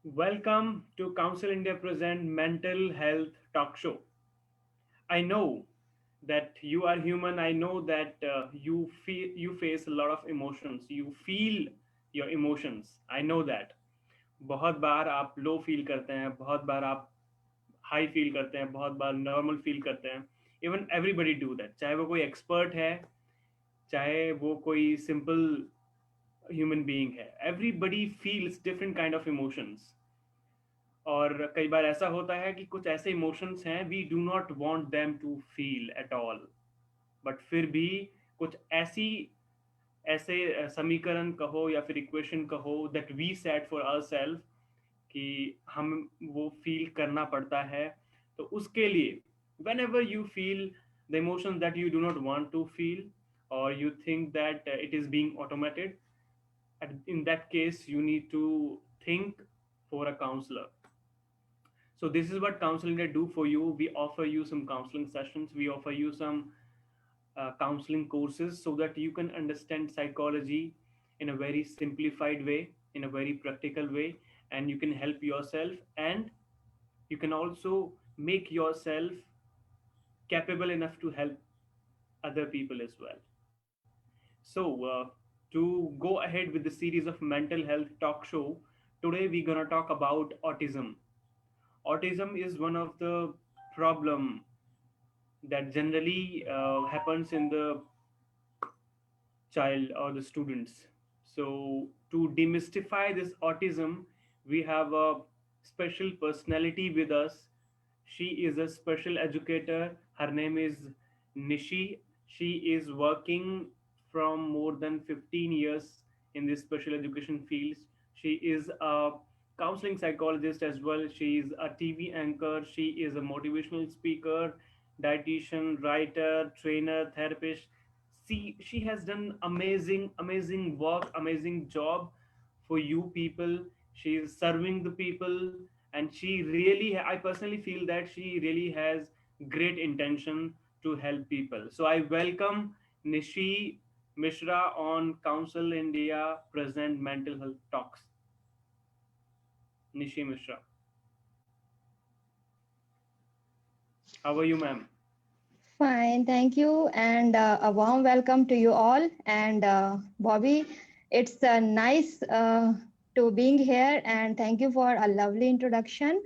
Welcome to Council India Present Mental Health Talk Show. I know that you are human. I know that you face a lot of emotions. You feel your emotions. I know that. बहुत बार आप low feel करते हैं, बहुत बार आप high feel करते हैं, बहुत बार normal feel करते हैं. इवन एवरीबडी डू दैट, चाहे वो कोई एक्सपर्ट है, चाहे वो कोई सिंपल ह्यूमन बीइंग है. Everybody feels different kind of emotions. और कई बार ऐसा होता है कि कुछ ऐसे इमोशंस हैं we do not want them to feel at all, but फिर भी कुछ ऐसी ऐसे समीकरण कहो या फिर इक्वेशन कहो that we set for our self कि हम वो फील करना पड़ता है. तो उसके लिए whenever you feel the emotions that you do not want to feel or you think that it is being automated, in that case you need to think for a counselor. So this is what counseling they do for you. We offer you some counseling sessions. We offer you some counseling courses so that you can understand psychology in a very simplified way, in a very practical way, and you can help yourself, and you can also make yourself capable enough to help other people as well. So to go ahead with the series of mental health talk show, today we're gonna talk about autism. Autism is one of the problem that generally happens in the child or the students. So to demystify this autism, we have a special personality with us. She is a special educator. Her name is Nishi. She is working from more than 15 years in this special education field. She is a counseling psychologist as well. She is a TV anchor. She is a motivational speaker, dietitian, writer, trainer, therapist. She has done amazing work, amazing job for you people. She is serving the people, and she really, I personally feel that she really has great intention to help people. So I welcome Nishi Mishra on Council India Present Mental Health Talks. Nishi Mishra, how are you, ma'am? Fine, thank you, and a warm welcome to you all. And Bobby, it's nice to being here, and thank you for a lovely introduction.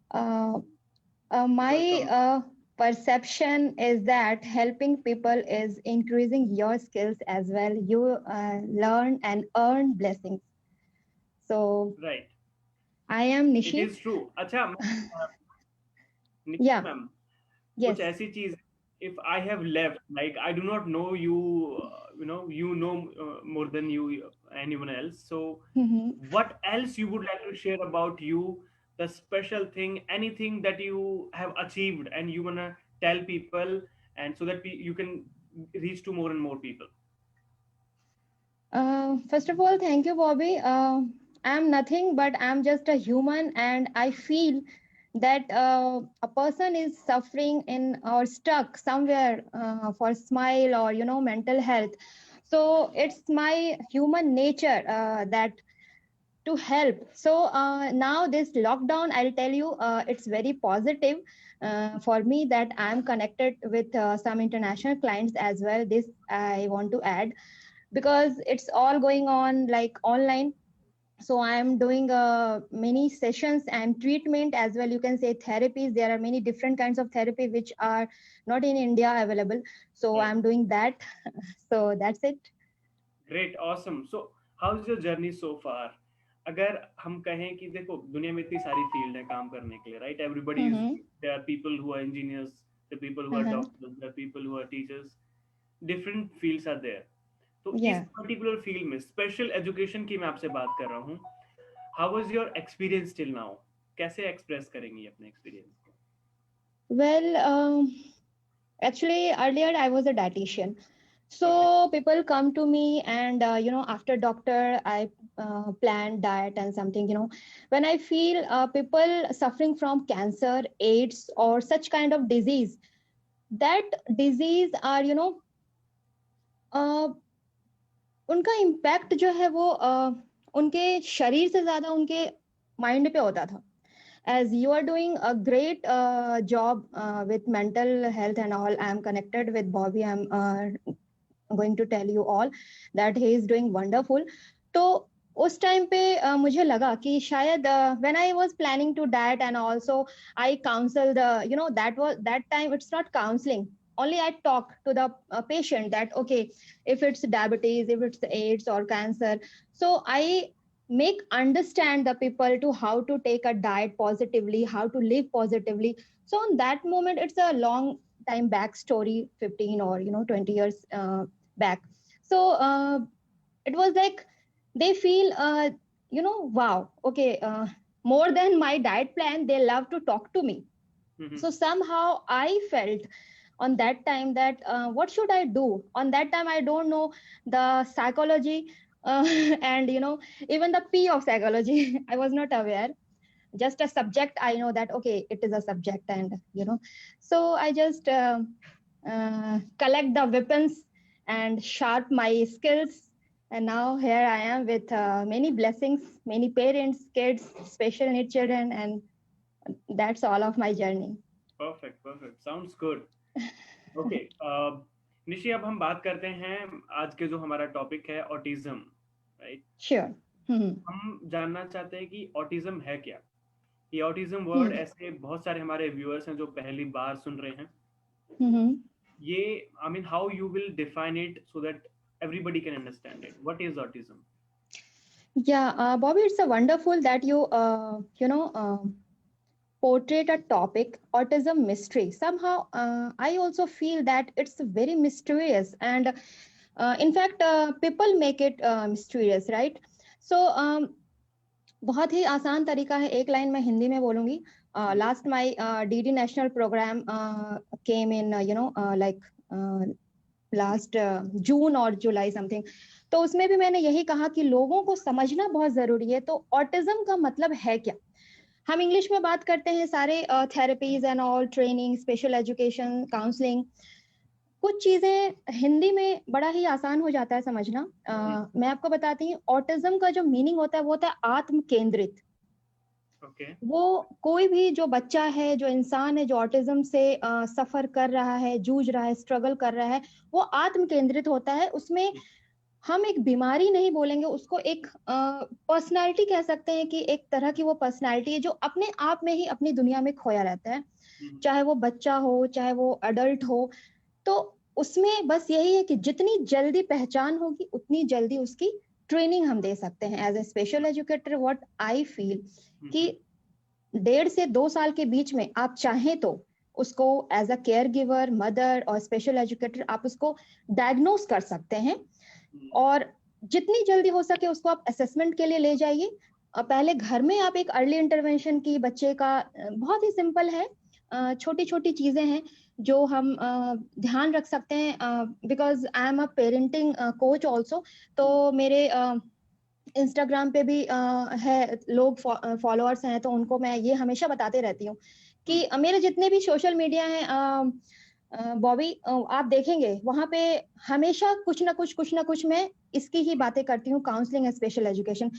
Uh, my Welcome. perception is that helping people is increasing your skills as well. You learn and earn blessings. So Right. I am It Nishi. is true. अच्छा, Nikhil Yeah, ma'am, कुछ yes. ऐसी चीज, if I have left, like I do not know you, you know more than you anyone else. So Mhm. what else you would like to share about you, the special thing, anything that you have achieved and you want to tell people, and so that you can reach to more and more people. First of all, thank you, Bobby. I'm nothing, but I'm just a human, and I feel that a person is suffering in or stuck somewhere for smile or mental health. So it's my human nature that to help. So now this lockdown, I'll tell you, it's very positive for me that I'm connected with some international clients as well. This I want to add because it's all going on like online. So I am doing many sessions and treatment as well, you can say therapies. There are many different kinds of therapy which are not in India available, so Right. I'm doing that. So that's it. Great, awesome. So how is your journey so far? अगर हम कहें कि देखो दुनिया में इतनी सारी field है काम करने के लिए, right? Everybody is, Mm-hmm. There are people who are engineers, there people who are Uh-huh. Doctors, there are people who are teachers. Different fields are there. तो इस Yeah. पर्टिकुलर फील्ड में स्पेशल एजुकेशन की मैं आपसे बात कर रहा हूँ. How was your experience till now? कैसे एक्सप्रेस करेंगी अपने एक्सपीरियंस को? Well, actually, earlier I was a dietitian. Okay. So people come to me, and after doctor, I plan diet and something. When I feel people suffering from cancer, AIDS, or such kind of disease, that disease are uh, उनका impact जो है वो उनके शरीर से ज्यादा उनके mind पे होता था. As you are doing a great job with mental health and all, I am connected with Bobby. I'm going to tell you all that he is doing wonderful. तो उस टाइम पे मुझे लगा कि शायद when I was planning to diet and also I counsel the, you know, that time it's not counseling. Only I talk to the patient that, okay, if it's diabetes, if it's AIDS or cancer. So I make understand the people to how to take a diet positively, how to live positively. So in that moment, it's a long time back story, 15 or 20 years back. So it was like they feel wow, okay, more than my diet plan, they love to talk to me. Mhm. So somehow I felt on that time that what should I do. On that time I don't know the psychology, and even the P of psychology. I was not aware. Just a subject, I know that okay, it is a subject, and so I just collect the weapons and sharp my skills, and now here I am with many blessings, many parents, kids, special needs children, and that's all of my journey. Perfect, perfect. Sounds good. Okay, Nishi, अब हम बात करते हैं आज के जो हमारा topic है ऑटिज्म, राइट? Sure. Hmm. हम जानना चाहते हैं कि ऑटिज्म है क्या. ये ऑटिज्म वर्ड Hmm. ऐसे बहुत सारे हमारे व्यूअर्स हैं जो पहली बार सुन रहे हैं. Hmm. ये I mean how you will define it so that everybody can understand it. What is autism? Yeah, Bobby, it's a wonderful that you portrayed a topic, autism mystery. Somehow, I also feel that it's very mysterious, and in fact, people make it mysterious, right? So, बहुत ही आसान तरीका है, एक line में हिंदी में बोलूंगी. Last my DD national program came in, like last June और July something. तो उसमें भी मैंने यही कहा कि लोगों को समझना बहुत जरूरी है. तो ऑटिज्म का मतलब है क्या? हम इंग्लिश में बात करते हैं सारे, therapies and all, training, special education, counselling. कुछ चीजें हिंदी में बड़ा ही आसान हो जाता है समझना. मैं आपको बताती हूँ, ऑटिज्म का जो मीनिंग होता है वो होता है आत्म केंद्रित. Okay. वो कोई भी जो बच्चा है, जो इंसान है, जो ऑटिज्म से सफर कर रहा है, जूझ रहा है, स्ट्रगल कर रहा है, वो आत्म केंद्रित होता है. उसमें हम एक बीमारी नहीं बोलेंगे उसको, एक पर्सनालिटी कह सकते हैं कि एक तरह की वो पर्सनालिटी है जो अपने आप में ही अपनी दुनिया में खोया रहता है. चाहे वो बच्चा हो, चाहे वो अडल्ट हो. तो उसमें बस यही है कि जितनी जल्दी पहचान होगी उतनी जल्दी उसकी ट्रेनिंग हम दे सकते हैं. As a special educator, what I feel कि 1.5 से 2 साल के बीच में आप चाहें तो उसको as a care giver, mother और स्पेशल एजुकेटर आप उसको डायग्नोस कर सकते हैं. और जितनी जल्दी हो सके उसको आप असेसमेंट के लिए ले जाइए. पहले घर में आप एक अर्ली इंटरवेंशन की, बच्चे का बहुत ही सिंपल है, छोटी छोटी चीजें हैं जो हम ध्यान रख सकते हैं. Because I am a parenting coach also. तो मेरे इंस्टाग्राम पे भी है लोग, फॉलोअर्स हैं, तो उनको मैं ये हमेशा बताते रहती हूँ कि मेरे जितने भी सोशल मीडिया हैं, बॉबी, आप देखेंगे वहां पे हमेशा कुछ ना कुछ मैं इसकी ही बातें करती हूँ, काउंसलिंग, स्पेशल एजुकेशन.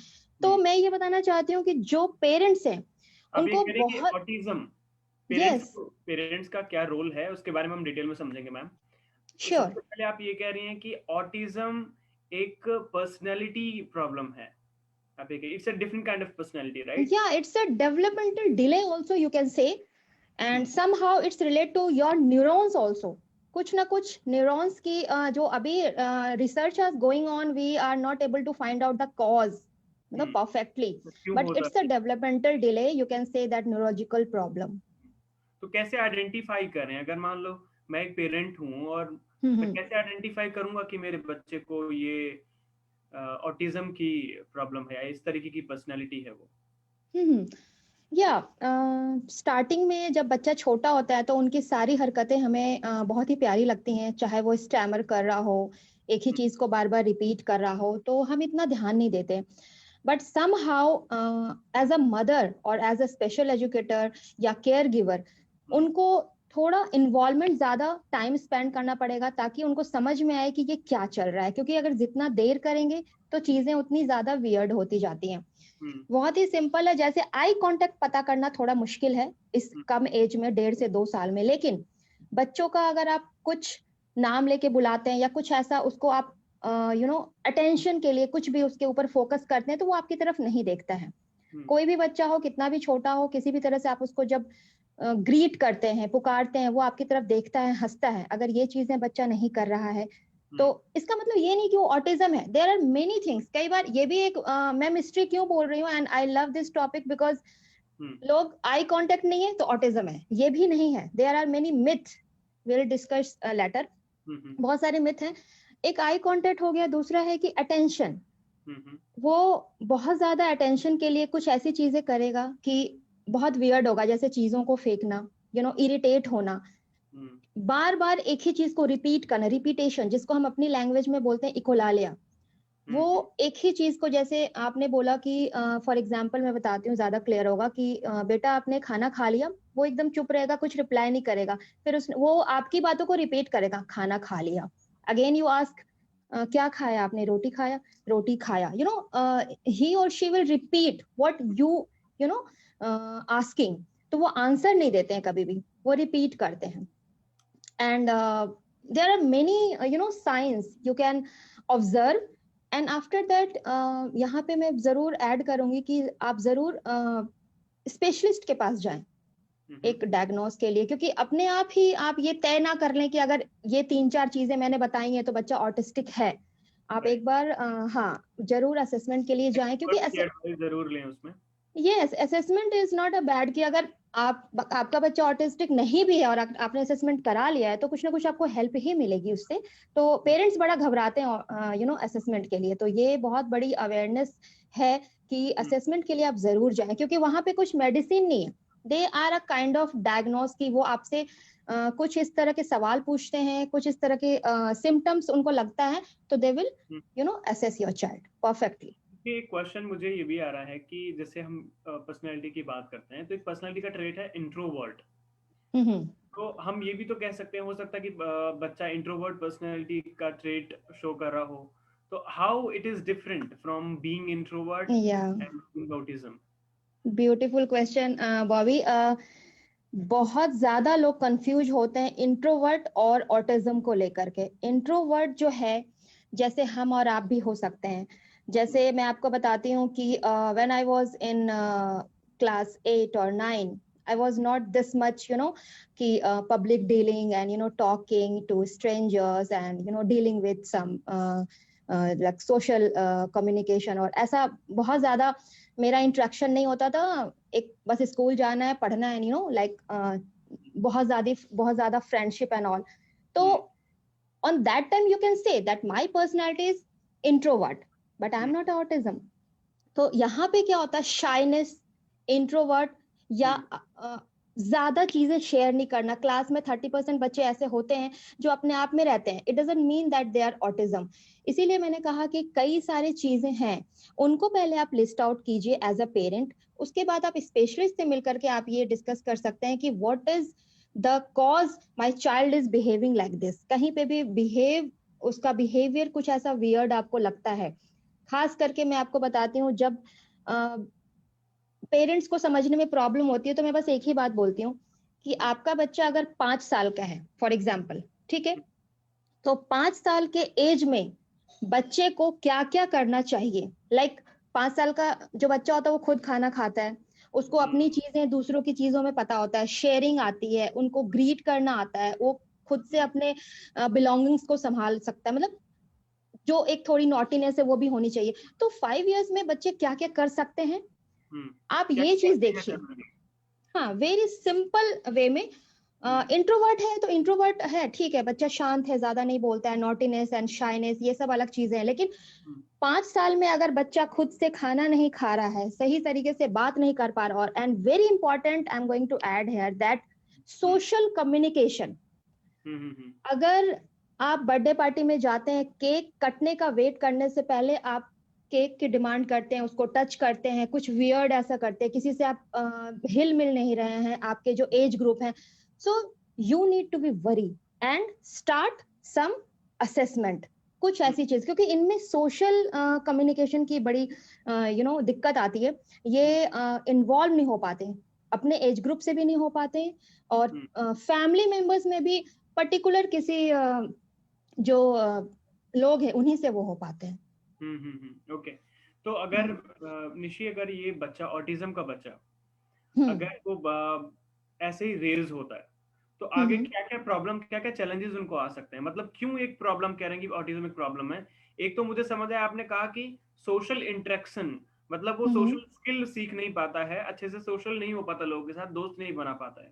तो मैं ये बताना चाहती हूँ कि जो पेरेंट्स हैं उनको बहुत, ऑटिज्म यस, पेरेंट्स का क्या रोल है उसके बारे में हम डिटेल में समझेंगे मैम. श्योर. सबसे पहले आप ये कह रही हैं कि ऑटिज्म एक पर्सनालिटी प्रॉब्लम है. आप ये it's a different kind of personality, right? या it's a developmental delay also, you can say. And somehow it's relate to your neurons also. कुछ ना कुछ न्यूरॉन्स की जो अभी research is going on, we are not able to find out the cause perfectly, but it's a developmental delay, you can say that neurological problem. तो कैसे identify करें? अगर मान लो मैं एक पेरेंट हूँ और मैं कैसे आइडेंटिफाई करूंगा कि मेरे बच्चे को ये ऑटिज्म की प्रॉब्लम है या इस तरीके की पर्सनालिटी है वो? या स्टार्टिंग में जब बच्चा छोटा होता है तो उनकी सारी हरकतें हमें बहुत ही प्यारी लगती हैं. चाहे वो स्टैमर कर रहा हो, एक ही चीज को बार बार रिपीट कर रहा हो, तो हम इतना ध्यान नहीं देते. But somehow as a mother और एज अ स्पेशल एजुकेटर या केयर गिवर, उनको थोड़ा इन्वॉल्वमेंट, ज्यादा टाइम स्पेंड करना पड़ेगा ताकि उनको समझ में आए कि ये क्या चल रहा है. क्योंकि अगर जितना देर करेंगे तो चीजें उतनी ज्यादा वियर्ड होती जाती हैं. बहुत ही सिंपल है, जैसे आई कांटेक्ट पता करना थोड़ा मुश्किल है इस कम एज में, 1.5 से 2 साल में, लेकिन बच्चों का अगर आप कुछ नाम लेके बुलाते हैं या कुछ ऐसा उसको आप अटेंशन के लिए कुछ भी उसके ऊपर फोकस करते हैं, तो वो आपकी तरफ नहीं देखता है। कोई भी बच्चा हो, कितना भी छोटा हो, किसी भी तरह से आप उसको जब ग्रीट करते हैं, पुकारते हैं, वो आपकी तरफ देखता है, हंसता है। अगर ये चीजें बच्चा नहीं कर रहा है तो इसका मतलब ये नहीं कि वो ऑटिज्म है। There are many things. कई बार ये भी एक मैं मिस्ट्री क्यों बोल रही हूँ, and I love this topic because लोग आई कांटेक्ट नहीं है तो ऑटिज्म है, ये भी नहीं है। There are many myth, will discuss later. बहुत सारे मिथ हैं। एक आई कांटेक्ट हो गया, दूसरा है कि अटेंशन। वो बहुत ज्यादा अटेंशन के लिए कुछ ऐसी चीजें करेगा कि बहुत वियर्ड होगा, जैसे चीजों को फेंकना, इरिटेट होना, बार बार एक ही चीज को रिपीट करना, रिपीटेशन, जिसको हम अपनी लैंग्वेज में बोलते हैं इकोलालिया। वो एक ही चीज को, जैसे आपने बोला कि फॉर एग्जाम्पल मैं बताती हूँ, ज्यादा क्लियर होगा कि बेटा आपने खाना खा लिया, वो एकदम चुप रहेगा, कुछ रिप्लाई नहीं करेगा, फिर वो आपकी बातों को रिपीट करेगा, खाना खा लिया। अगेन यू आस्क क्या खाया आपने, रोटी खाया, रोटी खाया, ही और she will repeat what you know asking. तो वो आंसर नहीं देते हैं कभी भी, वो रिपीट करते हैं। And there are many signs you can observe, and after that यहाँ पे मैं जरूर ऐड करूंगी कि आप जरूर स्पेशलिस्ट के पास जाएं एक डायग्नोस के लिए, क्योंकि अपने आप ही आप ये तय ना कर लें कि अगर ये 3-4 चीजें मैंने बताई हैं तो बच्चा ऑटिस्टिक है। आप एक बार हाँ जरूर असेसमेंट के लिए जाएं, क्योंकि जरूर लें उसमें। Yes, assessment is not a bad, कि अगर आपका बच्चा ऑटिस्टिक नहीं भी है और आपने असेसमेंट करा लिया है तो कुछ ना कुछ आपको हेल्प ही मिलेगी उससे। तो पेरेंट्स बड़ा घबराते हैं असेसमेंट के लिए, तो ये बहुत बड़ी अवेयरनेस है कि असेसमेंट के लिए आप जरूर जाएं, क्योंकि वहां पे कुछ मेडिसिन नहीं है, they are a kind of diagnose, की वो आपसे कुछ इस तरह के सवाल पूछते हैं, कुछ इस तरह के सिम्टम्स उनको लगता है, तो they will assess your child perfectly. एक क्वेश्चन मुझे ये भी आ रहा है कि जैसे हम पर्सनैलिटी की बात करते हैं, तो एक पर्सनैलिटी का ट्रेट है इंट्रोवर्ट। तो हम ये भी तो कह सकते हैं, हो सकता है कि बच्चा इंट्रोवर्ट पर्सनैलिटी का ट्रेट शो कर रहा हो, तो how it is different from being introvert and autism? Beautiful question Bobby. बहुत ज्यादा लोग कंफ्यूज होते हैं इंट्रोवर्ट और ऑटिज्म को लेकर के। इंट्रोवर्ट जो है, जैसे हम और आप भी हो सकते हैं। जैसे मैं आपको बताती हूँ कि when I was in class 8 और 9, I was not this much, कि public dealing and talking to strangers and dealing with some like social communication, और ऐसा बहुत ज्यादा मेरा इंटरेक्शन नहीं होता था। एक बस स्कूल जाना है, पढ़ना है, लाइक बहुत ज्यादा फ्रेंडशिप एंड ऑल। तो on that time you can say that my personality is introvert, but I am not autism. तो यहाँ पे क्या होता है, शाइनेस, इंट्रोवर्ट, या ज्यादा चीजें शेयर नहीं करना। क्लास में 30% बच्चे ऐसे होते हैं जो अपने आप में रहते हैं, it doesn't mean that they are autism. इसीलिए मैंने कहा कि कई सारी चीजें हैं, उनको पहले आप लिस्ट आउट कीजिए एज अ पेरेंट, उसके बाद आप स्पेशलिस्ट से मिलकर के आप ये डिस्कस कर सकते हैं कि what is the cause my child is behaving like this. कहीं पे भी उसका बिहेवियर कुछ ऐसा वियर्ड आपको लगता है, खास करके मैं आपको बताती हूँ, जब पेरेंट्स को समझने में प्रॉब्लम होती है, तो मैं बस एक ही बात बोलती हूँ कि आपका बच्चा अगर 5 साल का है फॉर एग्जाम्पल, ठीक है, तो 5 साल के एज में बच्चे को क्या क्या करना चाहिए। लाइक 5 साल का जो बच्चा होता है वो खुद खाना खाता है, उसको अपनी चीजें दूसरों की चीजों में पता होता है, शेयरिंग आती है, उनको ग्रीट करना आता है, वो खुद से अपने बिलोंगिंग्स को संभाल सकता है, मतलब जो एक थोड़ी नॉटीनेस है वो भी होनी चाहिए। तो 5 इयर्स में बच्चे क्या क्या कर सकते हैं, आप ये चीज देखिए। हाँ, वेरी सिंपल वे में। इंट्रोवर्ट है तो इंट्रोवर्ट है, ठीक है, बच्चा शांत है, ज्यादा नहीं बोलता है, नॉटीनेस एंड शाइनेस ये सब अलग चीजें हैं। लेकिन 5 साल में अगर बच्चा खुद से खाना नहीं खा रहा है, सही तरीके से बात नहीं कर पा रहा, और and very important I am going to add here that social communication. अगर आप बर्थडे पार्टी में जाते हैं, केक कटने का वेट करने से पहले आप केक की डिमांड करते हैं, उसको टच करते हैं, कुछ वियर्ड ऐसा करते हैं, किसी से आप हिल मिल नहीं रहे हैं, आपके जो एज ग्रुप है, so you need to be worry and start some assessment. कुछ ऐसी चीज, क्योंकि इनमें सोशल कम्युनिकेशन की बड़ी दिक्कत आती है। ये इन्वॉल्व नहीं हो पाते, अपने एज ग्रुप से भी नहीं हो पाते, और फैमिली मेंबर्स में भी पर्टिकुलर किसी जो लोग हैं उन्हीं से वो हो पाते हैं। ओके। तो अगर निशी, अगर ये बच्चा ऑटिज्म का बच्चा, अगर वो ऐसे ही रेज होता है, तो आगे क्या क्या प्रॉब्लम, क्या क्या चैलेंजेस उनको आ सकते हैं? मतलब क्यों एक प्रॉब्लम कह रहे हैं कि ऑटिज्म एक प्रॉब्लम है? एक तो मुझे समझ आया, आपने कहा कि सोशल इंटरेक्शन, मतलब वो सोशल स्किल सीख नहीं पाता है, अच्छे से सोशल नहीं हो पाता, लोगों के साथ दोस्त नहीं बना पाता है।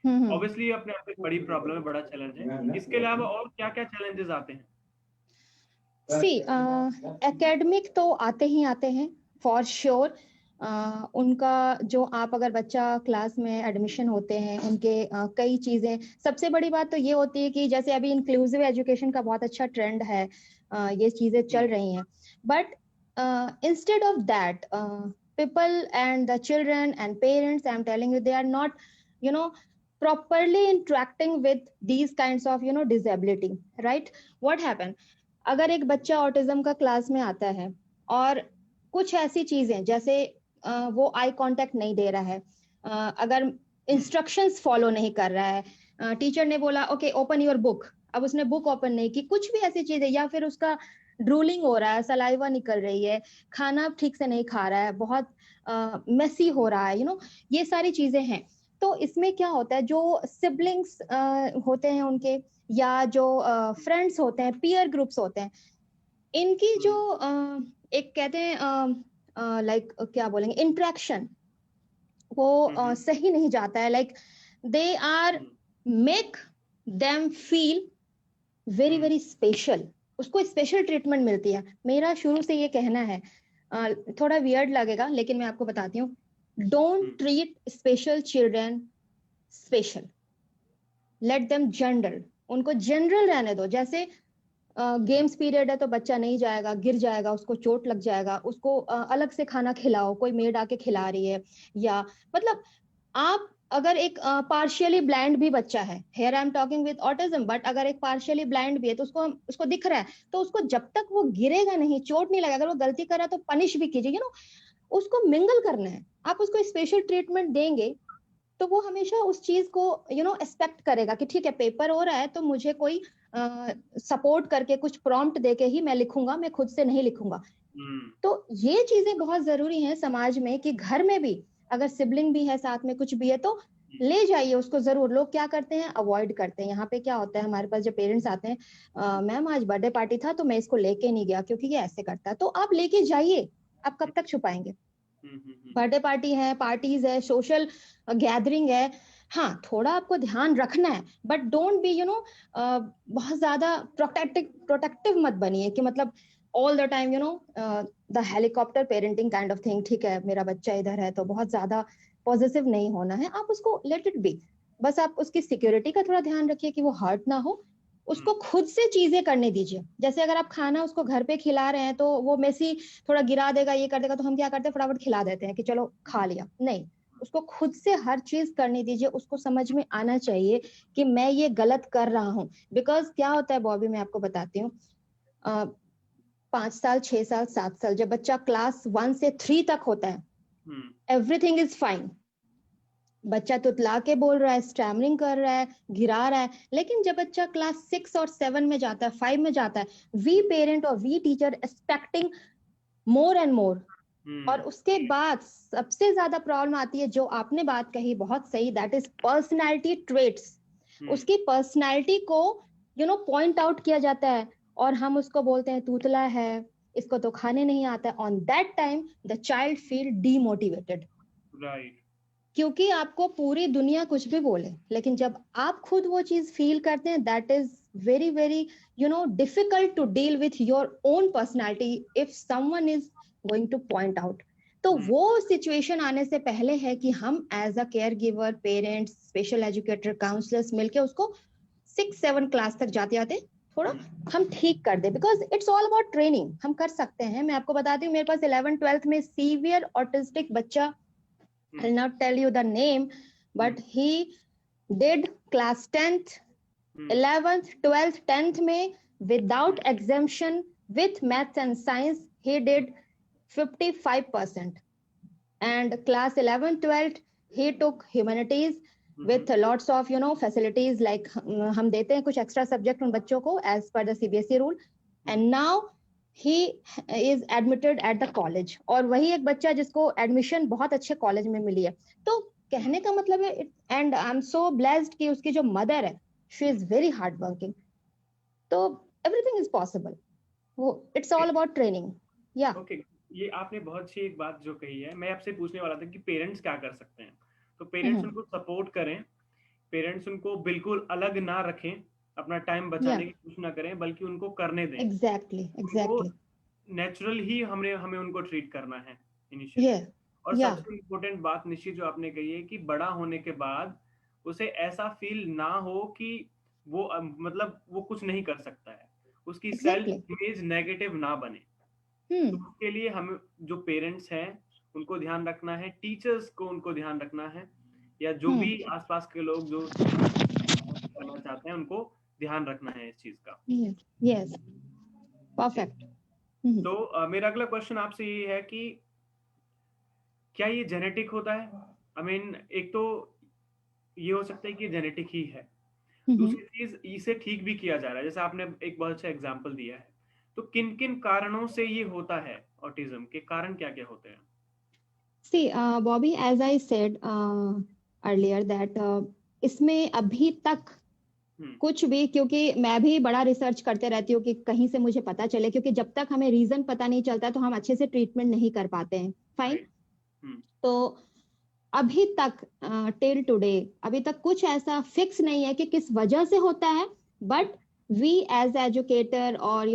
ऑब्वियसली अपने आप एक बड़ी प्रॉब्लम है, बड़ा चैलेंज है। इसके अलावा और क्या क्या चैलेंजेस आते हैं? सी एकेडमिक तो आते ही आते हैं फॉर श्योर। उनका जो आप अगर बच्चा क्लास में एडमिशन होते हैं, उनके कई चीजें, सबसे बड़ी बात तो ये होती है कि जैसे अभी इंक्लूसिव एजुकेशन का बहुत अच्छा ट्रेंड है, ये चीजें चल रही हैं, but instead of that people and the children and parents, I'm telling you, they are not properly interacting with these kinds of disability, right? What happened, अगर एक बच्चा ऑटिज्म का क्लास में आता है और कुछ ऐसी चीजें जैसे वो आई कांटेक्ट नहीं दे रहा है, अगर इंस्ट्रक्शंस फॉलो नहीं कर रहा है, टीचर ने बोला ओके ओपन योर बुक, अब उसने बुक ओपन नहीं की, कुछ भी ऐसी चीजें, या फिर उसका ड्रूलिंग हो रहा है, सलाइवा निकल रही है, खाना ठीक से नहीं खा रहा है, बहुत मेसी हो रहा है, ये सारी चीजें हैं। तो इसमें क्या होता है, जो सिबलिंग्स होते हैं उनके, या जो फ्रेंड्स होते हैं, पीयर ग्रुप्स होते हैं, इनकी जो एक कहते हैं लाइक क्या बोलेंगे, इंटरेक्शन, वो सही नहीं जाता है। Like they are make them feel very very special, उसको स्पेशल ट्रीटमेंट मिलती है। मेरा शुरू से ये कहना है, थोड़ा वियर्ड लगेगा लेकिन मैं आपको बताती हूँ, don't treat special children special, let them general, उनको जनरल रहने दो। जैसे गेम्स पीरियड है तो बच्चा नहीं जाएगा, गिर जाएगा, उसको चोट लग जाएगा, उसको अलग से खाना खिलाओ, कोई मेड आके खिला रही है, या मतलब आप अगर एक पार्शियली ब्लाइंड भी बच्चा है, here I am talking with autism, but अगर एक पार्शियली ब्लाइंड भी है तो उसको दिख रहा है, तो उसको जब तक वो गिरेगा नहीं, चोट नहीं लगेगा, अगर वो गलती कर रहा है तो पनिश भी कीजिए, उसको मिंगल करना है। आप उसको स्पेशल ट्रीटमेंट देंगे तो वो हमेशा उस चीज को एक्सपेक्ट करेगा कि ठीक है पेपर हो रहा है तो मुझे कोई सपोर्ट करके कुछ प्रॉम्प्ट देके ही मैं लिखूंगा, मैं खुद से नहीं लिखूंगा। तो ये चीजें बहुत जरूरी हैं समाज में, कि घर में भी अगर सिबलिंग भी है साथ में, कुछ भी है, तो ले जाइए उसको जरूर। लोग क्या करते हैं, अवॉइड करते हैं। यहाँ पे क्या होता है, हमारे पास जब पेरेंट्स आते हैं, मैम आज बर्थडे पार्टी था तो मैं इसको लेके नहीं गया क्योंकि ये ऐसे करता है, तो आप लेके जाइए, आप कब तक छुपाएंगे? बर्थडे पार्टी है, पार्टीज है, सोशल गैदरिंग है, हाँ थोड़ा आपको ध्यान रखना है, बट डोंट बी बहुत ज्यादा प्रोटेक्टिव मत बनिए कि मतलब all the time the helicopter parenting kind of thing. ठीक है मेरा बच्चा इधर है तो बहुत ज्यादा पॉजिटिव नहीं होना है, आप उसको लेट इट बी, बस आप उसकी सिक्योरिटी का थोड़ा ध्यान रखिए कि वो हर्ट ना हो, उसको खुद से चीजें करने दीजिए। जैसे अगर आप खाना उसको घर पे खिला रहे हैं तो वो मेसी थोड़ा गिरा देगा, ये कर देगा, तो हम क्या करते हैं, फटाफट खिला देते हैं कि चलो खा लिया, नहीं, उसको खुद से हर चीज करने दीजिए। उसको समझ में आना चाहिए कि मैं ये गलत कर रहा हूँ। बिकॉज क्या होता है बॉबी, मैं आपको बताती हूँ, 5 साल 6 साल 7 साल जब बच्चा क्लास 1 से 3 तक होता है, एवरीथिंग इज फाइन, बच्चा तुतला के बोल रहा है, स्टैमरिंग कर रहा है, गिरा रहा है, लेकिन जब बच्चा क्लास 6 और 7 में जाता है, 5 में जाता है, वी पेरेंट और we teacher expecting more and more. और उसके बाद सबसे ज्यादा प्रॉब्लम आती है, जो आपने बात कही बहुत सही, दैट इज पर्सनैलिटी ट्रेट्स। उसकी पर्सनैलिटी को पॉइंट आउट किया जाता है और हम उसको बोलते हैं तूतला है, इसको तो खाने नहीं आता है। On that time the child feel demotivated, right, क्योंकि आपको पूरी दुनिया कुछ भी बोले, लेकिन जब आप खुद वो चीज फील करते हैं, that is very very difficult to deal with your own personality if someone is going to point out. तो वो सिचुएशन आने से पहले है कि हम as a care giver, parents, special educator, counsellors मिलके उसको 6-7 क्लास तक जाते जाते थोड़ा हम ठीक कर दे। Because it's all about training, हम कर सकते हैं। मैं आपको बताती हूँ, मेरे पास 11th-12th में सीवियर ऑटिस्टिक बच्चा, I'll not tell you the name, but he did class 10th, 11th, 12th, 10th में without exemption, with maths and science, he did 55%. And class 11, 12th, he took humanities with lots of, facilities like हम देते हैं कुछ extra subject उन बच्चों को as per the CBSE rule. And now he is admitted at the college. और वही एक बच्चा जिसको admission बहुत अच्छे college में मिली है. तो कहने का मतलब है, and I'm so blessed कि उसकी जो mother है, she is very hardworking. तो everything is possible. It's all about training. Yeah. Okay. ये आपने बहुत अच्छी एक बात जो कही है, मैं आपसे पूछने वाला था कि पेरेंट्स क्या कर सकते हैं. तो पेरेंट्स उनको सपोर्ट करें, पेरेंट्स उनको बिल्कुल अलग ना रखें, अपना टाइम बचाने की कोशिश ना करें, बल्कि उनको करने दें. Exactly. नेचुरल ही हमें उनको ट्रीट करना है इनिशियली. और सबसे इम्पोर्टेंट बात निश्चित जो आपने कही है कि बड़ा होने के बाद उसे ऐसा फील ना हो कि वो मतलब वो कुछ नहीं कर सकता है, उसकी सेल्फ इमेज नेगेटिव ना बने. तो उसके लिए हम जो पेरेंट्स हैं उनको ध्यान रखना है, टीचर्स को उनको ध्यान रखना है, या जो भी आसपास के लोग जो करना चाहते हैं उनको ध्यान रखना है इस चीज का. Yes, perfect. तो मेरा अगला क्वेश्चन आपसे ये है कि क्या ये जेनेटिक होता है? I mean, एक तो ये हो सकता है कि जेनेटिक ही है, दूसरी चीज इसे ठीक भी किया जा रहा है, जैसे आपने एक बहुत अच्छा एग्जांपल दिया है. तो किन किन कारणों से ये होता है? ऑटिज्म के कारण क्या क्या होते हैं? See, Bobby, as I said earlier that इसमें अभी तक कुछ भी, क्योंकि मैं भी बड़ा रिसर्च करते रहती हूँ कि कहीं से मुझे पता चले, क्योंकि जब तक हमें रीजन पता नहीं चलता तो हम अच्छे से ट्रीटमेंट नहीं कर पाते हैं. फाइन. तो अभी तक टिल टुडे अभी तक कुछ ऐसा फिक्स नहीं है कि किस वजह से होता है, बट वी एज एजुकेटर और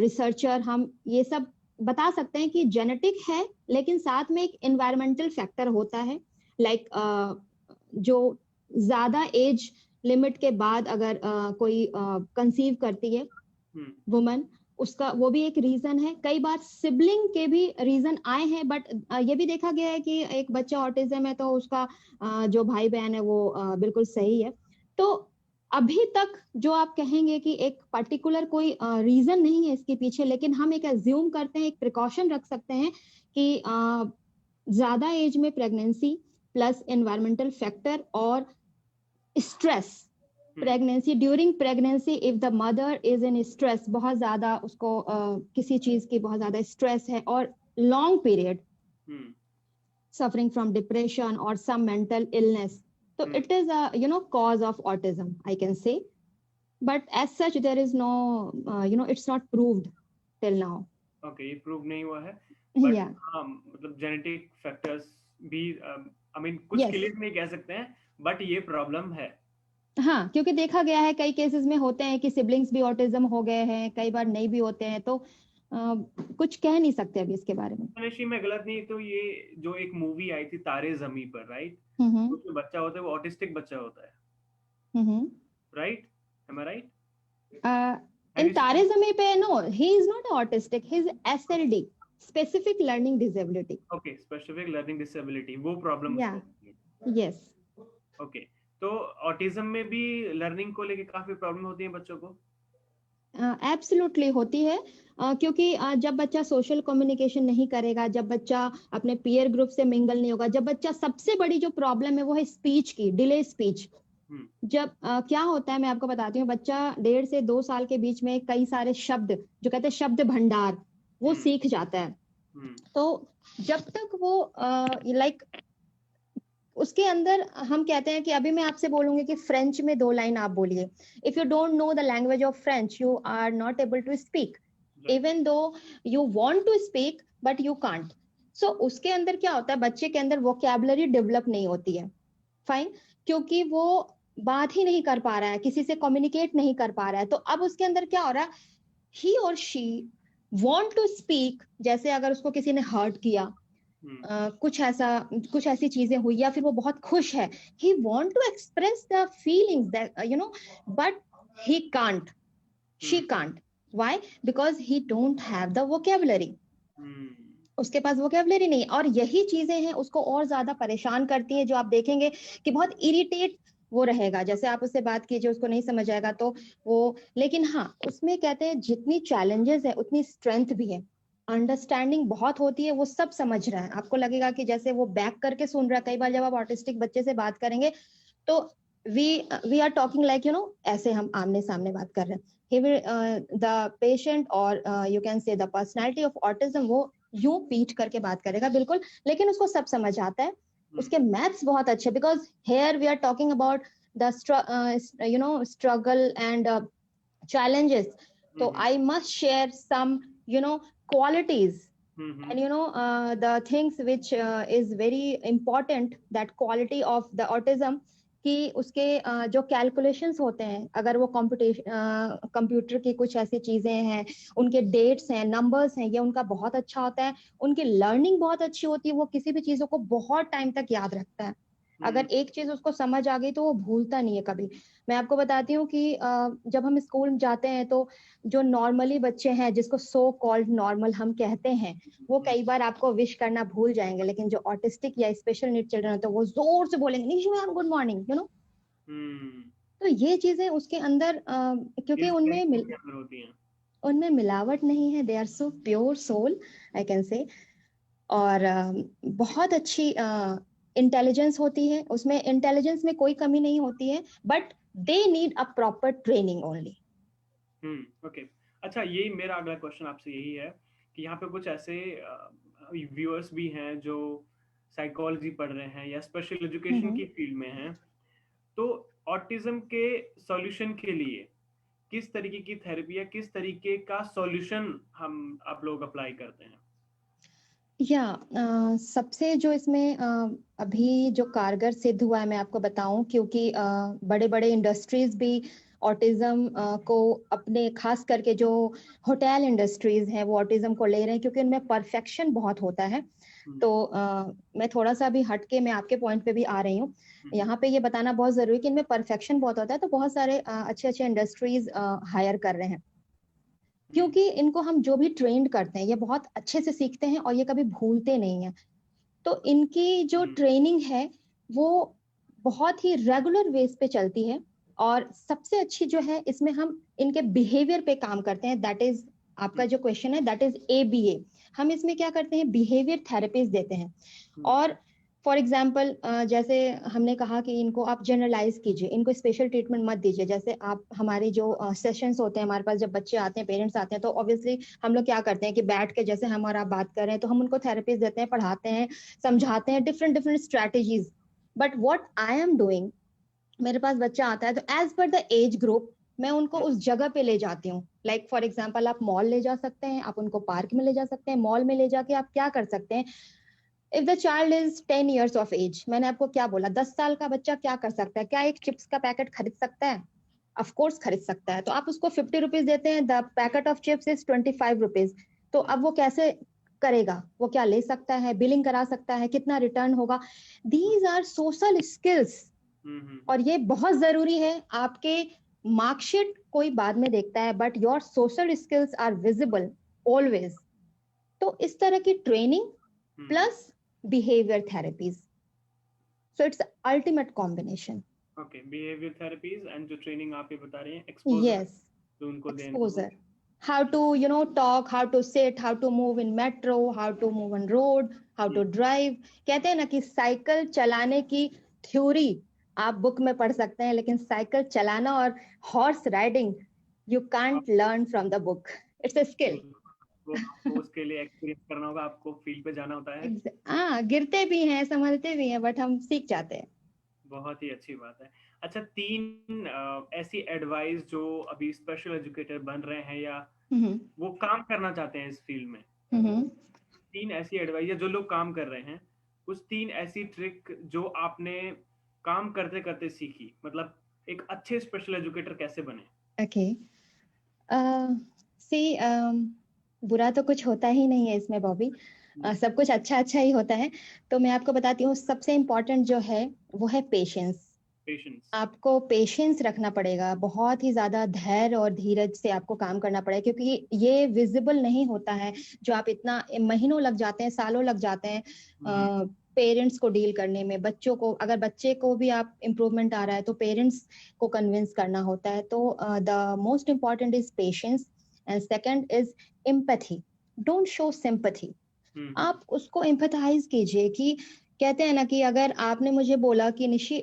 रिसर्चर हम ये सब बता सकते हैं कि जेनेटिक है, लेकिन साथ में एक एनवायरमेंटल फैक्टर होता है. लाइक जो ज्यादा एज लिमिट के बाद अगर कोई कंसीव करती है वुमन, उसका वो भी एक रीजन है. कई बार सिबलिंग के भी रीजन आए हैं, बट ये भी देखा गया है कि एक बच्चा ऑटिज्म है तो उसका जो भाई बहन है वो बिल्कुल सही है. तो अभी तक जो आप कहेंगे कि एक पर्टिकुलर कोई रीजन नहीं है इसके पीछे, लेकिन हम एक अज्यूम करते हैं, एक प्रिकॉशन रख सकते हैं कि ज्यादा एज में प्रेगनेंसी प्लस एनवायरमेंटल फैक्टर और stress. Pregnancy, during pregnancy if the mother is in stress, बहुत ज्यादा उसको किसी चीज की बहुत ज्यादा स्ट्रेस है और long period suffering from depression और some mental illness, so it is a cause of autism, I can say, but as such there is no it's not proved till now. Okay, ये prove नहीं हुआ है, but मतलब genetic factors भी I mean कुछ clear नहीं कह सकते हैं, बट ये प्रॉब्लम है. हाँ, क्योंकि देखा गया है कई केसेस में होते हैं कि सिबलिंग्स भी ऑटिज्म हो गए हैं, कई बार नहीं भी होते हैं, तो कुछ कह नहीं सकते अभी इसके बारे में. तनिष्क, मैं गलत नहीं तो ये जो एक मूवी आई थी तारे ज़मीं पर, राइट, उसमें बच्चा होता है वो ऑटिस्टिक बच्चा होता है, right? Am I right? In Taare Zameen Pe no, he is not autistic, he is SLD, specific learning disability. Okay, specific learning disability, वो प्रॉब्लम. यस. ओके, तो ऑटिज्म में भी लर्निंग को लेके काफी प्रॉब्लम होती है बच्चों को? एब्सोल्युटली होती है, क्योंकि जब बच्चा सोशल कम्युनिकेशन नहीं करेगा, जब बच्चा अपने पीयर ग्रुप से मिंगल नहीं होगा, जब बच्चा, सबसे बड़ी जो प्रॉब्लम है वो है स्पीच की, डिले स्पीच. जब क्या होता है मैं आपको बताती हूँ, बच्चा 1.5 से 2 साल के बीच में कई सारे शब्द, जो कहते हैं शब्द भंडार, वो सीख जाता है. तो जब तक वो लाइक उसके अंदर, हम कहते हैं कि अभी मैं आपसे बोलूंगी कि फ्रेंच में 2 लाइन आप बोलिए, if you don't know the language of French you are not able to speak, even though you want to speak but you can't. So उसके अंदर क्या होता है, बच्चे के अंदर वोकैबुलरी डेवलप नहीं होती है. फाइन, क्योंकि वो बात ही नहीं कर पा रहा है, किसी से कम्युनिकेट नहीं कर पा रहा है. तो अब उसके अंदर क्या हो रहा है, ही और शी वांट टू स्पीक, जैसे अगर उसको किसी ने हर्ट किया, कुछ ऐसी चीजें हुई, या फिर वो बहुत खुश है, he want to express the feelings that but he can't, she can't. Why? Because he don't have the vocabulary. उसके पास vocabulary नहीं, और यही चीजें हैं उसको और ज्यादा परेशान करती हैं, जो आप देखेंगे कि बहुत इरिटेट वो रहेगा। जैसे आप उससे बात कीजिए, उसको नहीं समझ आएगा तो वो, लेकिन हाँ उसमें कहते हैं जितनी चैलेंजेस है उतनी स्ट्रेंथ भी है। अंडरस्टैंडिंग बहुत होती है, वो सब समझ रहा है, आपको लगेगा कि जैसे वो बैक करके सुन रहा है। कई बार जब आप ऑटिस्टिक बच्चे से बात करेंगे तो we we are talking like ऐसे हम आमने सामने बात कर रहे हैं। he will the patient or you can say the personality of autism वो यूं पीट करके बात करेगा बिल्कुल, लेकिन उसको सब समझ आता है। उसके मैथ्स बहुत अच्छे, because here we are talking about the struggle and challenges. So I must share some qualities and the things which is very important, that quality of the autism, कि उसके जो कैलकुलेशंस होते हैं, अगर वो कंप्यूटर की कुछ ऐसी चीजें हैं, उनके डेट्स हैं, नंबर्स हैं, ये उनका बहुत अच्छा होता है। उनकी लर्निंग बहुत अच्छी होती है, वो किसी भी चीजों को बहुत टाइम तक याद रखता है। अगर एक चीज उसको समझ आ गई तो वो भूलता नहीं है कभी। मैं आपको बताती हूँ कि जब हम स्कूल जाते हैं तो जो नॉर्मली बच्चे हैं, जिसको सो कॉल्ड नॉर्मल हम कहते हैं, वो कई बार आपको विश करना भूल जाएंगे, लेकिन जो ऑटिस्टिक या स्पेशल नीड चिल्ड्रन होते हैं वो जोर से बोलेंगे निशु मैम गुड मॉर्निंग तो ये चीजें उसके अंदर क्योंकि उनमें मिलावट नहीं है, they are so pure soul I can say. और बहुत अच्छी इंटेलिजेंस होती है उसमें, इंटेलिजेंस में कोई कमी नहीं होती है, but they need a proper training only. Okay, अच्छा यही मेरा अगला क्वेश्चन आपसे यही है कि यहाँ पे कुछ ऐसे व्यूअर्स भी हैं जो साइकोलॉजी पढ़ रहे हैं या स्पेशल एजुकेशन की फील्ड में हैं, तो ऑटिज्म के सॉल्यूशन के लिए किस तरीके की थेरेपी या किस तरीके का सॉल्यूशन आप लोग अप्लाई करते हैं? सबसे जो इसमें अभी जो कारगर सिद्ध हुआ है मैं आपको बताऊं, क्योंकि बड़े बड़े इंडस्ट्रीज भी ऑटिज्म को अपने, खास करके जो होटल इंडस्ट्रीज हैं वो ऑटिज्म को ले रहे हैं, क्योंकि उनमें परफेक्शन बहुत होता है। तो मैं थोड़ा सा भी हटके मैं आपके पॉइंट पे भी आ रही हूँ। यहाँ पे ये बताना बहुत जरूरी है कि इनमें परफेक्शन बहुत होता है, तो बहुत सारे अच्छे अच्छे इंडस्ट्रीज हायर कर रहे हैं, क्योंकि इनको हम जो भी ट्रेंड करते हैं ये बहुत अच्छे से सीखते हैं और ये कभी भूलते नहीं है। तो इनकी जो ट्रेनिंग है वो बहुत ही रेगुलर बेस पे चलती है, और सबसे अच्छी जो है इसमें हम इनके बिहेवियर पे काम करते हैं। दैट इज आपका जो क्वेश्चन है, दैट इज ABA। हम इसमें क्या करते हैं, बिहेवियर थेरेपीज देते हैं। और फॉर एग्जाम्पल जैसे हमने कहा कि इनको आप जनरलाइज कीजिए, इनको स्पेशल ट्रीटमेंट मत दीजिए। जैसे आप हमारी जो सेशंस होते हैं हमारे पास, जब बच्चे आते हैं, पेरेंट्स आते हैं, तो ऑब्वियसली हम लोग क्या करते हैं कि बैठ के जैसे हम और आप बात कर रहे हैं तो हम उनको थेरेपीज देते हैं, पढ़ाते हैं, समझाते हैं different different strategies. But what I am doing, मेरे पास बच्चा आता है तो as per the age group मैं उनको उस जगह पे ले जाती हूँ। लाइक फॉर एग्जाम्पल आप मॉल ले जा सकते हैं, आप उनको पार्क में ले जा सकते हैं। मॉल में ले जाके आप क्या कर सकते हैं, if the child is 10 years of age, मैंने आपको क्या बोला, 10 साल का बच्चा क्या कर सकता है, क्या एक चिप्स का पैकेट खरीद सकता है? ऑफ कोर्स खरीद सकता है। तो आप उसको 50 रुपीज देते हैं, the packet of chips is 25 rupees. तो अब वो कैसे करेगा, वो क्या ले सकता है, बिलिंग करा सकता है, कितना रिटर्न होगा? दीज आर सोशल स्किल्स, और ये बहुत जरूरी है। आपके मार्कशीट कोई बाद में देखता है, but your social skills are visible always. तो इस तरह की training plus behavior therapies, so it's ultimate combination. Okay, behavior therapies and जो training आप ये बता रहे हैं, exposure, yes, तो उनको exposure, how to talk, how to sit, how to move in metro, how to move on road, how to drive. कहते हैं ना कि साइकिल चलाने की थ्योरी आप बुक में पढ़ सकते हैं, लेकिन साइकिल चलाना और horse riding you can't learn from the book, it's a skill. उसके लिए एक्सपीरियंस करना होगा, आपको फील्ड पे जाना होता है। हाँ, गिरते भी हैं, संभलते भी हैं, बट हम सीख जाते हैं। बहुत ही अच्छी बात है। अच्छा, 3 ऐसी एडवाइस जो अभी स्पेशल एजुकेटर बन रहे हैं या वो काम करना चाहते हैं इस फील्ड में, 3 ऐसी एडवाइस या जो लोग काम कर रहे हैं, उस 3 ऐसी ट्रिक जो आपने काम करते करते सीखी, मतलब एक अच्छे स्पेशल एजुकेटर कैसे बने? ओके, सी बुरा तो कुछ होता ही नहीं है इसमें बॉबी, सब कुछ अच्छा अच्छा ही होता है। तो मैं आपको बताती हूँ, सबसे इम्पोर्टेंट जो है वो है पेशेंस। आपको पेशेंस रखना पड़ेगा, बहुत ही ज्यादा धैर्य और धीरज से आपको काम करना पड़ेगा, क्योंकि ये विजिबल नहीं होता है जो आप इतना महीनों लग जाते हैं, सालों लग जाते हैं पेरेंट्स को डील करने में, बच्चों को, अगर बच्चे को भी आप इम्प्रूवमेंट आ रहा है तो पेरेंट्स को कन्विंस करना होता है। तो the most important is patience and second is empathy. Don't show sympathy. आप उसको एम्पैथाइज कीजिए कि कहते हैं ना कि अगर आपने मुझे बोला कि निशी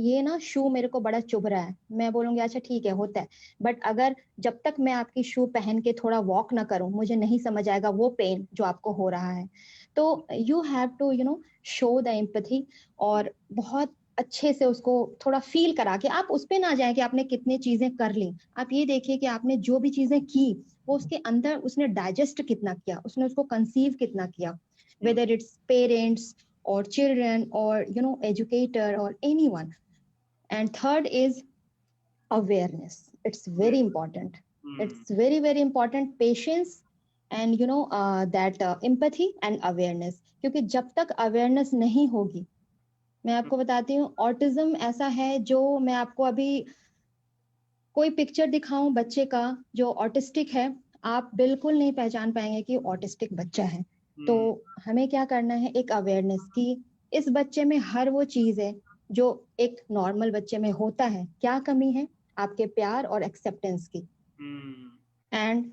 ये ना शू मेरे को बड़ा चुभ रहा है, मैं बोलूंगी अच्छा ठीक है, होता है, बट अगर जब तक मैं आपकी शू पहन के थोड़ा वॉक ना करूं मुझे नहीं समझ आएगा वो पेन जो आपको हो रहा है। तो you have to show the empathy और बहुत अच्छे से उसको थोड़ा फील करा के, आप उस पे ना जाए कि आपने कितनी चीजें कर ली, आप ये देखिए कि आपने जो भी चीजें की वो उसके अंदर उसने डाइजेस्ट कितना किया, उसने उसको कंसीव कितना किया, whether it's parents or children or educator or anyone. And third is awareness. It's very important. It's very very important. Patience and that empathy and awareness. क्योंकि जब तक अवेयरनेस नहीं होगी, मैं आपको बताती हूँ, ऑटिज्म ऐसा है जो मैं आपको अभी कोई पिक्चर दिखाऊं बच्चे का जो ऑटिस्टिक है, आप बिल्कुल नहीं पहचान पाएंगे कि ऑटिस्टिक बच्चा है। तो हमें क्या करना है, एक अवेयरनेस की इस बच्चे में हर वो चीज है जो एक नॉर्मल बच्चे में होता है। क्या कमी है? आपके प्यार और एक्सेप्टेंस की एंड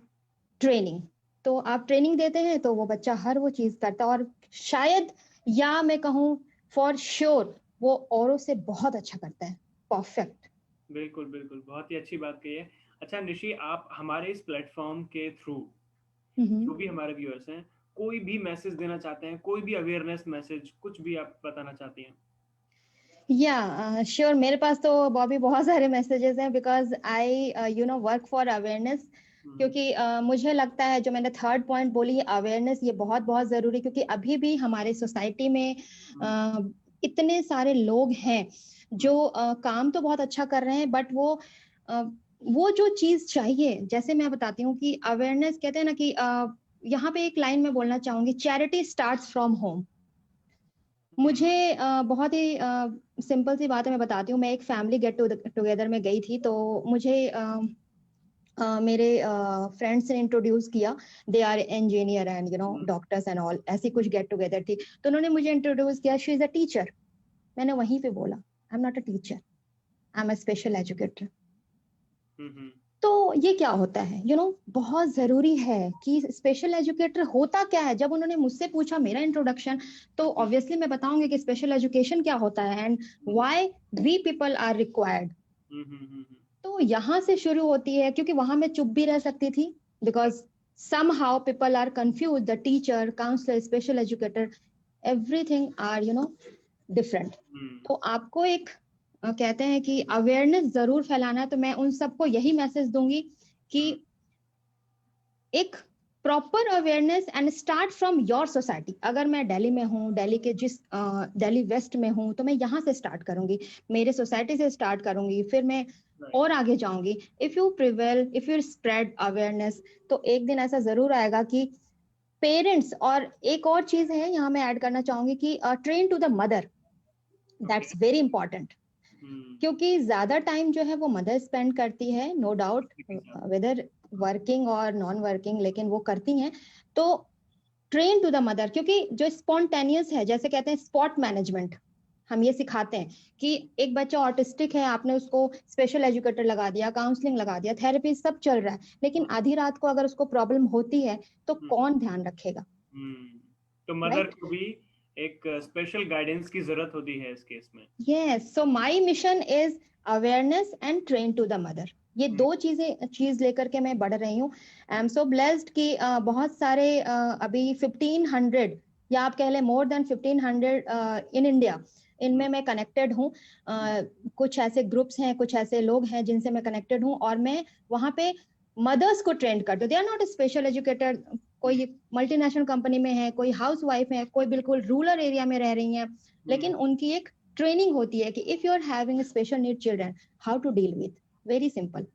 ट्रेनिंग। तो आप ट्रेनिंग देते हैं तो वो बच्चा हर वो चीज करता है, और शायद या मैं कहूँ फॉर श्योर वो औरों से बहुत अच्छा करता है, परफेक्ट। बिल्कुल बिल्कुल, बहुत ही अच्छी बात कही है। अच्छा निशी, आप हमारे इस प्लेटफॉर्म के थ्रू जो भी हमारे व्यूअर्स हैं, कोई भी मैसेज देना चाहते हैं, कोई भी अवेयरनेस मैसेज, कुछ भी आप बताना चाहती हैं? या श्योर, मेरे पास तो बॉबी बहुत सारे मैसेजेस हैं because I work for awareness. क्योंकि मुझे लगता है जो मैंने थर्ड पॉइंट बोली अवेयरनेस, ये बहुत बहुत जरूरी, क्योंकि अभी भी हमारे सोसाइटी में इतने सारे लोग हैं जो काम तो बहुत अच्छा कर रहे हैं, बट वो जो चीज चाहिए, जैसे मैं बताती हूँ कि अवेयरनेस कहते हैं ना कि यहाँ पे एक लाइन में बोलना चाहूंगी, चैरिटी स्टार्ट्स फ्रॉम होम। मुझे बहुत ही सिंपल सी बात है, मैं बताती हूँ। मैं एक फैमिली गेट टुगेदर में गई थी, तो मुझे मेरे फ्रेंड्स ने इंट्रोड्यूस किया, they are engineer and doctors and all, ऐसी कुछ गेट टुगेदर थी। तो उन्होंने मुझे इंट्रोड्यूस किया, शी इज अ टीचर। मैंने वहीं पे बोला, I am not a teacher, I am a special educator. तो ये क्या होता है, बहुत जरूरी है कि स्पेशल एजुकेटर होता क्या है। जब उन्होंने मुझसे पूछा मेरा इंट्रोडक्शन, तो ऑब्वियसली मैं बताऊंगी कि स्पेशल एजुकेशन क्या होता है and why we people are required. तो यहाँ से शुरू होती है, क्योंकि वहां मैं चुप भी रह सकती थी because somehow people are confused, the teacher, counselor, special educator, everything are different. तो आपको एक कहते हैं कि अवेयरनेस जरूर फैलाना है। तो मैं उन सबको यही मैसेज दूंगी कि एक proper awareness and start from your society. अगर मैं दिल्ली में हूँ, दिल्ली के दिल्ली वेस्ट में हूँ, तो मैं यहाँ से स्टार्ट करूंगी, मेरे सोसाइटी से स्टार्ट करूंगी, फिर मैं और आगे जाऊंगी। If you prevail, if you spread awareness, तो एक दिन ऐसा जरूर आएगा कि पेरेंट्स, और एक और चीज है यहाँ मैं ऐड करना चाहूंगी कि train to the mother, that's very important. क्योंकि ज्यादा टाइम जो है वो मदर स्पेंड करती है, नो डाउट, वेदर वर्किंग और नॉन वर्किंग, लेकिन वो करती हैं। तो ट्रेन टू द मदर, क्योंकि जो स्पॉन्टेनियस है, जैसे कहते हैं स्पॉट मैनेजमेंट, हम ये सिखाते हैं कि एक बच्चा ऑटिस्टिक है, आपने उसको स्पेशल एजुकेटर लगा दिया, काउंसलिंग लगा दिया, थेरेपी सब चल रहा है, लेकिन आधी रात को अगर उसको प्रॉब्लम होती है तो कौन ध्यान रखेगा? तो मदर को भी एक स्पेशल गाइडेंस की जरूरत होती है इस केस में। Yes, so my mission is awareness and train to the mother. ये दो चीज लेकर के मैं बढ़ रही हूँ। आई एम सो ब्लेस्ड कि बहुत सारे अभी 1500 या आप कह लें मोर देन 1500 इन इंडिया, इनमें मैं कनेक्टेड हूँ। कुछ ऐसे ग्रुप्स हैं, कुछ ऐसे लोग हैं जिनसे मैं कनेक्टेड हूँ, और मैं वहां पे मदर्स को ट्रेन करती हूँ। They are not special educator, कोई मल्टीनेशनल कंपनी में है, कोई हाउस वाइफ है, कोई बिल्कुल रूरल एरिया में रह रही है, लेकिन उनकी एक ट्रेनिंग होती है कि if you are having special need children, how to deal with, very simple.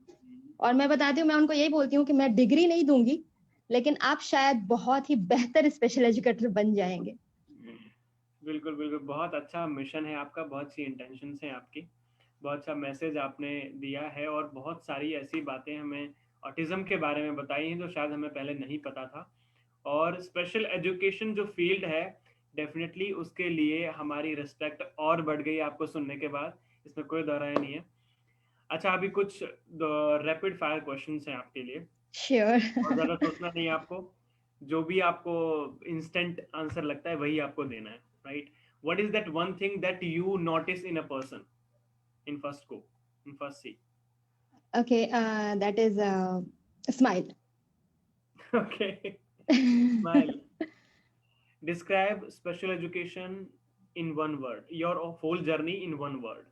और मैं बताती हूँ, मैं उनको यही बोलती हूँ कि मैं डिग्री नहीं दूंगी, लेकिन आप शायद बहुत ही बेहतर स्पेशल एजुकेटर बन जाएंगे। बिल्कुल बिल्कुल, बहुत अच्छा मिशन है आपका, बहुत सी इंटेंशंस हैं आपकी, बहुत सा मैसेज आपने दिया है, और बहुत सारी ऐसी बातें हमें ऑटिज्म के बारे में बताई हैं जो शायद हमें पहले नहीं पता था। और स्पेशल एजुकेशन जो फील्ड है, डेफिनेटली उसके लिए हमारी रिस्पेक्ट और बढ़ गई आपको सुनने के बाद, इसमें कोई दो राय नहीं है। अच्छा, अभी कुछ रैपिड फायर क्वेश्चंस हैं आपके लिए। Sure. बहुत ज़्यादा सोचना नहीं है आपको, जो भी आपको इंस्टेंट आंसर लगता है वही आपको देना है, right? What is that one thing that you notice in a person in first go, in first see? Okay, that is smile. Okay, smile. Describe special education in one word. Your whole journey in one word.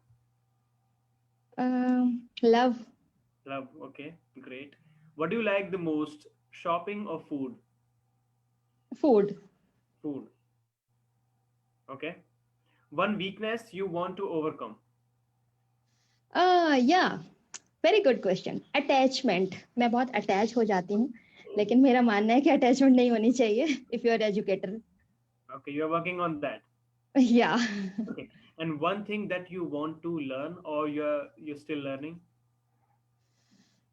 Love. Love. Okay, great. What do you like the most? Shopping or food? Food. Food. Okay. One weakness you want to overcome. Yeah, very good question. Attachment. मैं बहुत attach हो जाती हूँ, लेकिन मेरा मानना है कि attachment नहीं होनी चाहिए if you are educator. Okay, you are working on that. Yeah. Okay. And one thing that you want to learn or you're still learning?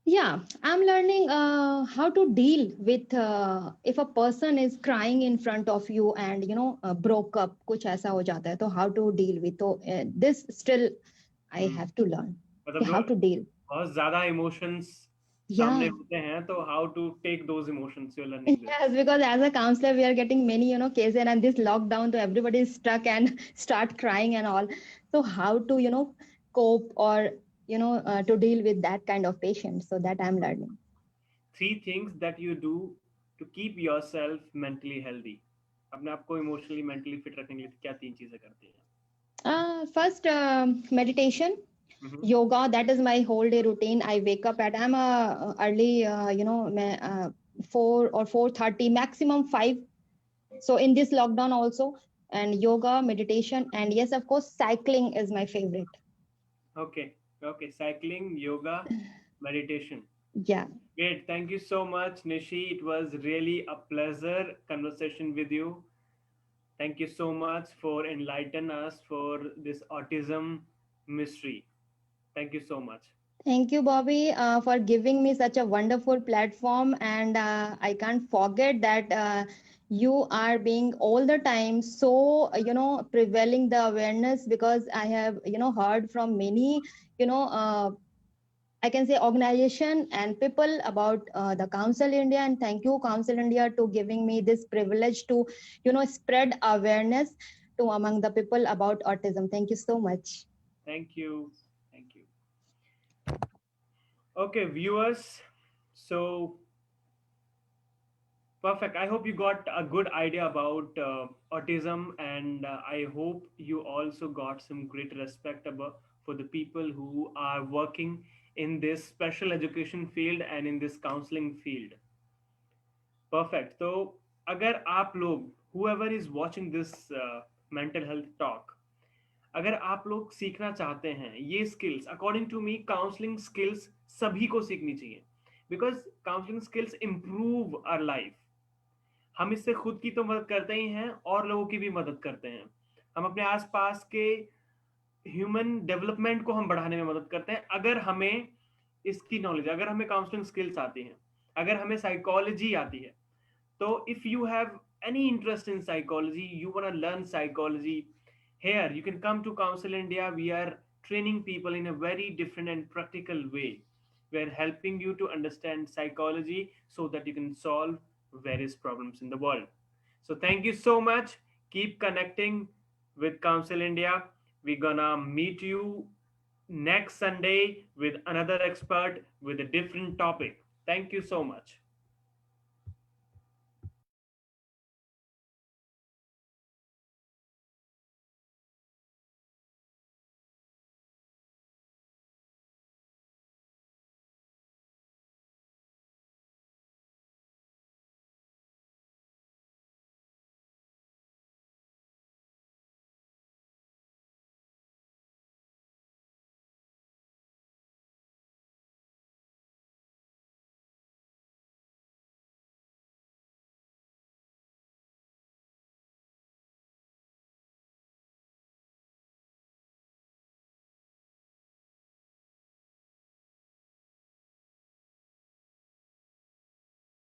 Yeah, I'm learning how to deal with if a person is crying in front of you and broke up, कुछ ऐसा हो जाता है, तो how to deal with. So this still I Hmm. have to learn. मतलब How to deal. बहुत ज्यादा emotions सामने Yeah. होते हैं, तो how to take those emotions, you're learning this. Yes, because as a counselor, we are getting many, cases, and this lockdown, so everybody is stuck and start crying and all. So how to, cope or, to deal with that kind of patient. So that I'm learning. Three things that you do to keep yourself mentally healthy. अपने आप को emotionally mentally fit रखने के लिए क्या तीन चीजें करती हैं? First, meditation, hmm. yoga. That is my whole day routine. I wake up at I'm a early, मैं 4 or 4:30, maximum 5. So in this lockdown also, and yoga, meditation, and yes, of course, cycling is my favorite. Okay, okay, cycling, yoga, meditation. Yeah. Great, thank you so much, Nishi. It was really a pleasure conversation with you. Thank you so much for enlightening us for this autism mystery. Thank you so much. Thank you, Bobby, for giving me such a wonderful platform. And I can't forget that you are being all the time so, prevailing the awareness, because I have, heard from many, you know, uh, I can say organization and people about the Council India. And thank you, Council India, to giving me this privilege to, spread awareness to among the people about autism. Thank you so much. Thank you. Thank you. Okay, viewers. So perfect. I hope you got a good idea about autism, and I hope you also got some great respect about for the people who are working in this special education field and in this counseling field. Perfect. So, अगर आप लोग whoever is watching this mental health talk, अगर आप लोग सीखना चाहते हैं ये skills, according to me counselling skills सभी को सीखनी चाहिए, because counselling skills improve our life. हम इससे खुद की तो मदद करते ही हैं और लोगों की भी मदद करते हैं। हम अपने आसपास के ह्यूमन डेवलपमेंट को हम बढ़ाने में मदद करते हैं, अगर हमें इसकी नॉलेज, अगर हमें काउंसलिंग स्किल्स आती हैं, अगर हमें साइकोलॉजी आती है। So if you have any interest in psychology, you want to learn psychology, here you can come to Council India. We are training people in a very different and practical way. We are helping you to understand psychology so that you can solve various problems in the world. So thank you so much. Keep connecting with Council India. We're gonna meet you next Sunday with another expert with a different topic. Thank you so much.